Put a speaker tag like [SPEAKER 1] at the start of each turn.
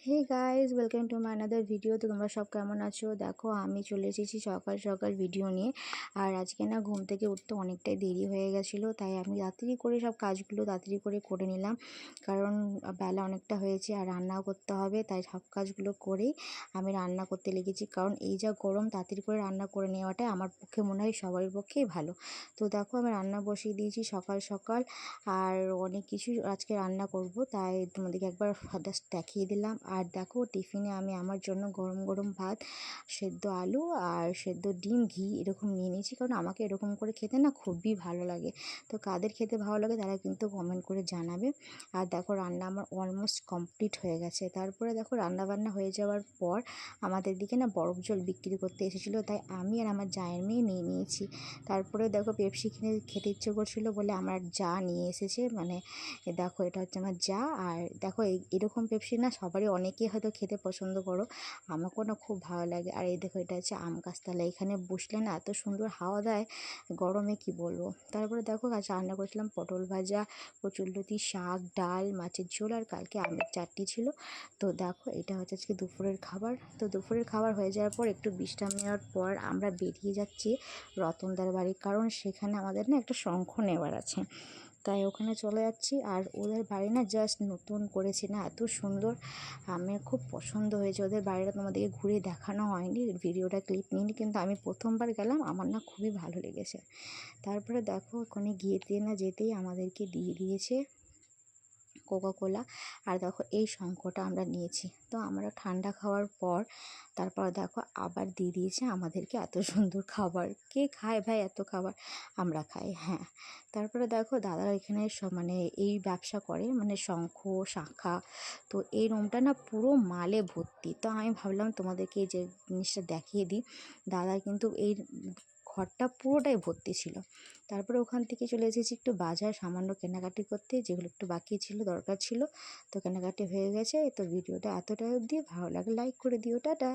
[SPEAKER 1] Hey guys, welcome to my another video. তো তোমরা সব কেমন আছো? দেখো আমি চলে এসেছি সকাল সকাল ভিডিও নিয়ে। আর আজকে না ঘুম থেকে উঠতে অনেকটাই দেরি হয়ে গেছিলো, তাই আমি তাড়াতাড়ি করে সব কাজগুলো তাড়াতাড়ি করে নিলাম, কারণ বেলা অনেকটা হয়েছে আর রান্নাও করতে হবে। তাই সব কাজগুলো করেই আমি রান্না করতে লেগেছি, কারণ এই যা গরম তাড়াতাড়ি করে রান্না করে নেওয়াটাই আমার পক্ষে মনে হয় সবার পক্ষেই ভালো। তো দেখো আমি রান্না বসিয়ে দিয়েছি সকাল সকাল, আর অনেক কিছু আজকে রান্না করব, তাই তোমাদেরকে একবার জাস্ট দেখিয়ে দিলাম। আর দেখো টিফিনে আমি আমার জন্য গরম গরম ভাত, সেদ্ধ আলু আর সেদ্ধ ডিম, ঘি এরকম নিয়ে নিয়েছি, কারণ আমাকে এরকম করে খেতে না খুবই ভালো লাগে। তো কাদের খেতে ভালো লাগে তারা কিন্তু কমেন্ট করে জানাবে। আর দেখো রান্না আমার অলমোস্ট কমপ্লিট হয়ে গেছে। তারপরে দেখো রান্না বান্না হয়ে যাওয়ার পর আমাদের দিকে না বরফ জল বিক্রি করতে এসেছিলো, তাই আমি আর আমার জায়ের মেয়ে নিয়ে নিয়েছি। তারপরে দেখো পেপসি কিনে খেতে ইচ্ছে করছিলো বলে আমার যা নিয়ে এসেছে, মানে দেখো এটা হচ্ছে আমার যা। আর দেখো এরকম পেপসি না সবারই, অনেকেই হয়তো খেতে পছন্দ করো, আমাকেও না খুব ভালো লাগে। আর এই দেখো এটা হচ্ছে আম গাছতলা, এখানে বসলে না এত সুন্দর হাওয়া দেয় গরমে, কি বলবো। তারপরে দেখো আজ রান্না করেছিলাম পটল ভাজা, কচুরলতি, শাক, ডাল, মাছের ঝোল, আর কালকে আমের চাটনি ছিল। তো দেখো এটা হচ্ছে আজকে দুপুরের খাবার। তো দুপুরের খাবার হয়ে যাওয়ার পর একটু বিশ্রাম নেওয়ার পর আমরা বেরিয়ে যাচ্ছি রতনদার বাড়ি, কারণ সেখানে আমাদের না একটা শঙ্খ নেওয়ার আছে, তাই ওখানে চলে যাচ্ছি। আর ওদের বাড়ি না জাস্ট নতুন করেছে না, এত সুন্দর, আমার খুব পছন্দ হয়েছে ওদের বাড়িটা। তোমাদেরকে ঘুরে দেখানো হয়নি, ভিডিওটা ক্লিপ নিইনি, কিন্তু আমি প্রথমবার গেলাম, আমার না খুবই ভালো লেগেছে। তারপরে দেখো ওখানে যেতেই আমাদেরকে দিয়ে দিয়েছে কোকাকোলা। আর দেখো এই শঙ্খটা আমরা নিয়েছি, তো আমরা ঠান্ডা খাওয়ার পর তারপর দেখো আবার দিয়ে দিয়েছে আমাদেরকে এত সুন্দর খাবার। কে খায় ভাই এত খাবার? আমরা খাই, হ্যাঁ। তারপরে দেখো দাদা এখানে মানে এই ব্যবসা করে, মানে শঙ্খ শাঁখা। তো এই রুমটা না পুরো মালে ভর্তি, তো আমি ভাবলাম তোমাদেরকে এই যে জিনিসটা দেখিয়ে দিই। দাদা কিন্তু এই ঘরটা পুরোটাই ভর্তি ছিল। তারপরে ওখান থেকে চলে এসেছি একটু বাজার সামান্য কেনাকাটি করতে, যেগুলো একটু বাকি ছিল, দরকার ছিল। তো কেনাকাটি হয়ে গেছে। তো ভিডিওটা এতটাই অবধি, ভালো লাগে লাইক করে দিও, টাটা।